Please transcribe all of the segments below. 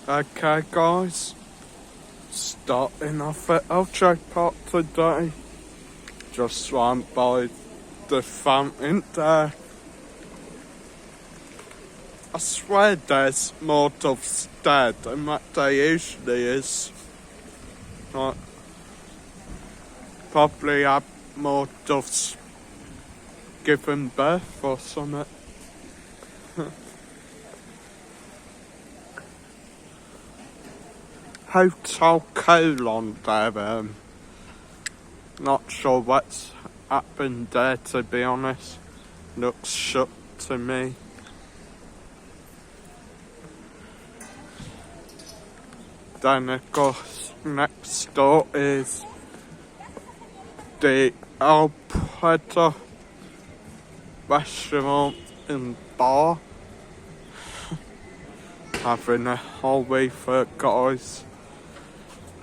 Okay guys, starting off at Ultra Park today. Just ran by the fountain there. I swear there's more doves there than what there usually is. Like, probably have more doves given birth or something. Hotel Colon there, not sure what's happened there, to be honest. Looks shut to me. Then of course next door is the El Puerto restaurant and bar. Having a hallway for guys.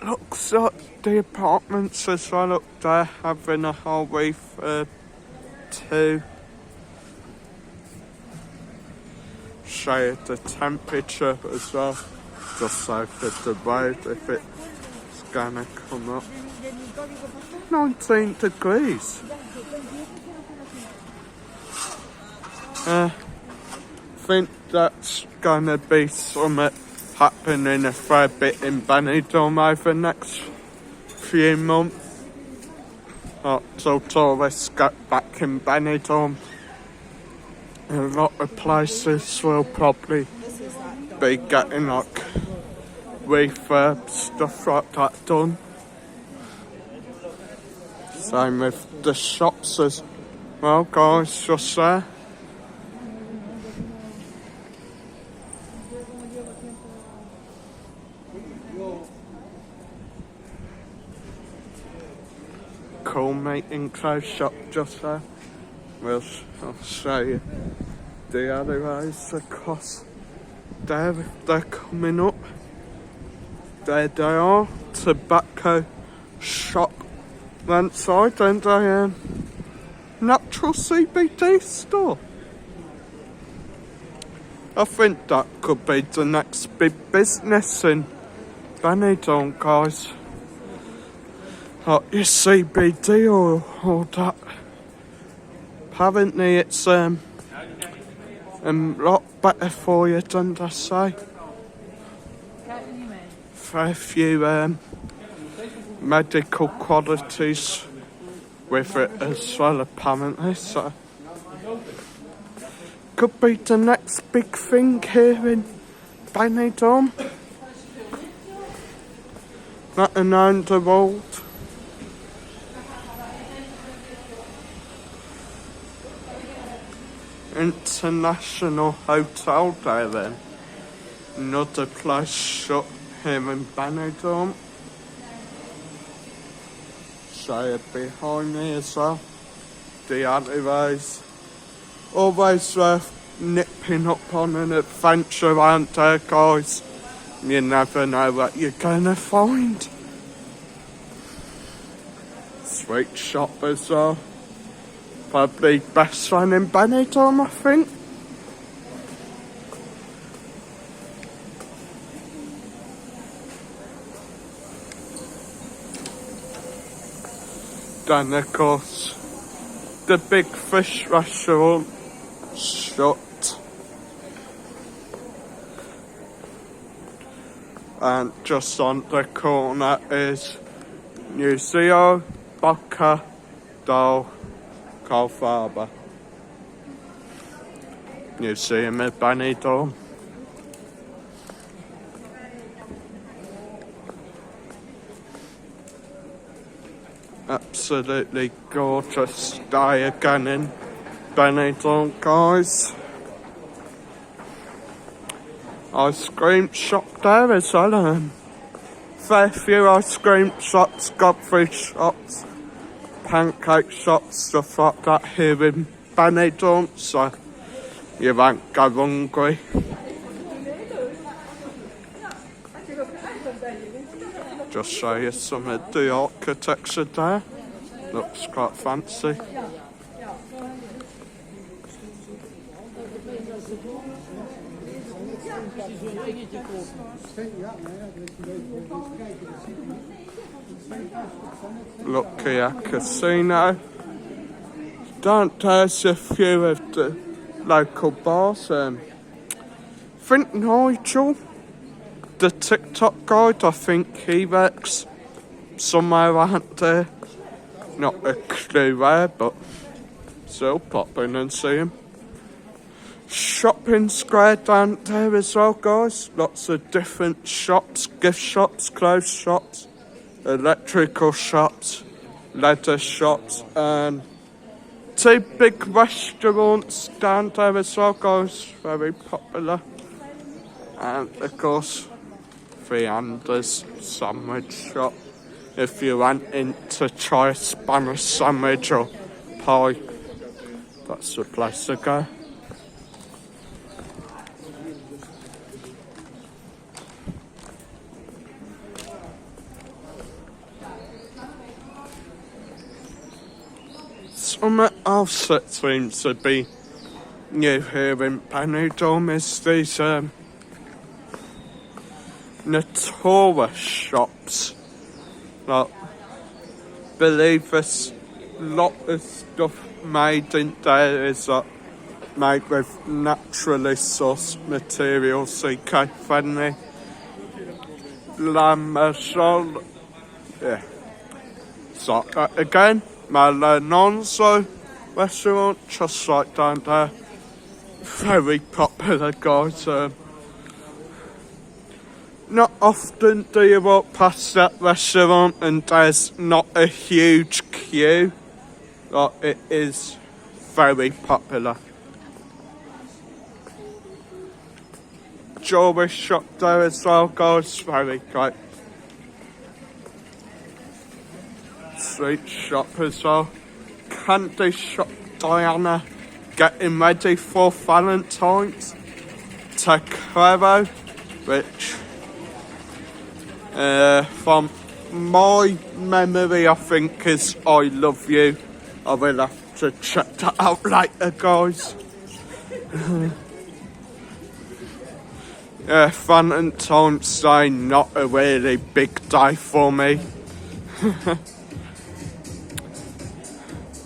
Looks like the apartments as well up there, having a hallway for two. Show you the temperature as well, just south of the road if it's gonna come up. 19 degrees. Think that's gonna be something happening a fair bit in Benidorm over the next few months. So tourists get back in Benidorm. A lot of places will probably be getting like refurb stuff like that done. Same with the shops as well, guys, just there. Cool meeting clothes shop just there. I'll show you the other ways across there if they're coming up. There they are, tobacco shop that side, and a natural CBD store. I think that could be the next big business in Benidorm, guys. Like your CBD or all that. Apparently it's a lot better for you than they say. Fair few medical qualities with it as well, apparently, so could be the next big thing here in Benidorm. Not around the world. International hotel there then. Another place shut here in Benidorm. So behind me as well. The alleyways. Always worth nipping up on an adventure around there, guys. You never know what you're gonna find. Sweet shop as well. Probably best one in Benidorm, I think. Then of course, the big fish restaurant shut. And just on the corner is Museo Boca del Calfaba Museum in Benidorm. Absolutely gorgeous day again in Benidorm, guys. Ice cream shop there as well. Fair few ice cream shops, godfrey shops, pancake shops, stuff like that here in Benidorm, so you won't go hungry. Just show you some of the architecture there. Looks quite fancy. Look here, casino. There's a few of the local bars. Think Nigel, the TikTok guide, I think he works somewhere around there. Not a clue where, but still pop in and see him. Shopping square down there as well, guys. Lots of different shops, gift shops, clothes shops, electrical shops, leather shops, and 2 big restaurants down there as well, guys. Very popular. And of course, Fianda's sandwich shop. If you're wanting to try a Spanish sandwich or pie, that's the place to go. Something else that seems to be new here in Benidorm is these notorious shops. Like, believe there's a lot of stuff made in there is made with naturally sourced materials, eco-friendly. La Maison, yeah. So again, Malanonzo restaurant, just right down there. Very popular, guys. Not often do you walk past that restaurant and there's not a huge queue, but it is very popular. Jewelry shop there as well, guys, very great. Sweet shop as well. Candy shop Diana, getting ready for Valentine's. Takero, which from my memory I think is I love you. I will have to check that out later, guys. Yeah, Valentine's Day, not a really big day for me.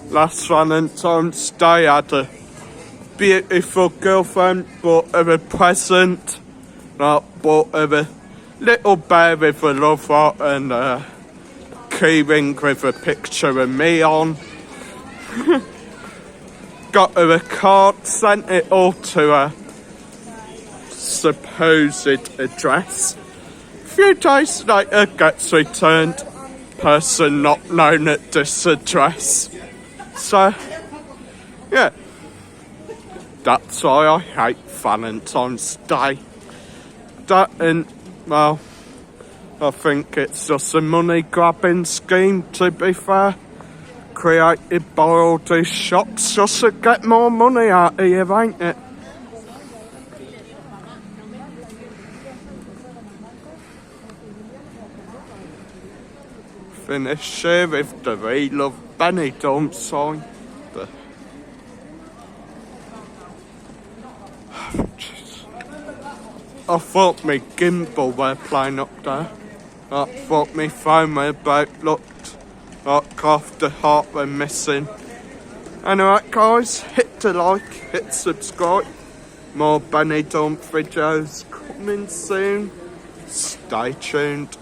Last Valentine's Day I had a beautiful girlfriend, bought her a present. Bought her a little bear with a love heart and a key ring with a picture of me on. Got her a card, sent it all to her supposed address. A few days later gets returned, person not known at this address. So, yeah, that's why I hate Valentine's Day. That and, well, I think it's just a money grabbing scheme, to be fair, created by all these shops just to get more money out of you, ain't it? Finish here with the We Love Benidorm sign. I thought my gimbal were playing up there. I thought my phone were about looked like half the heart were missing. Anyway, guys, hit the like, hit subscribe. More Benidorm videos coming soon. Stay tuned.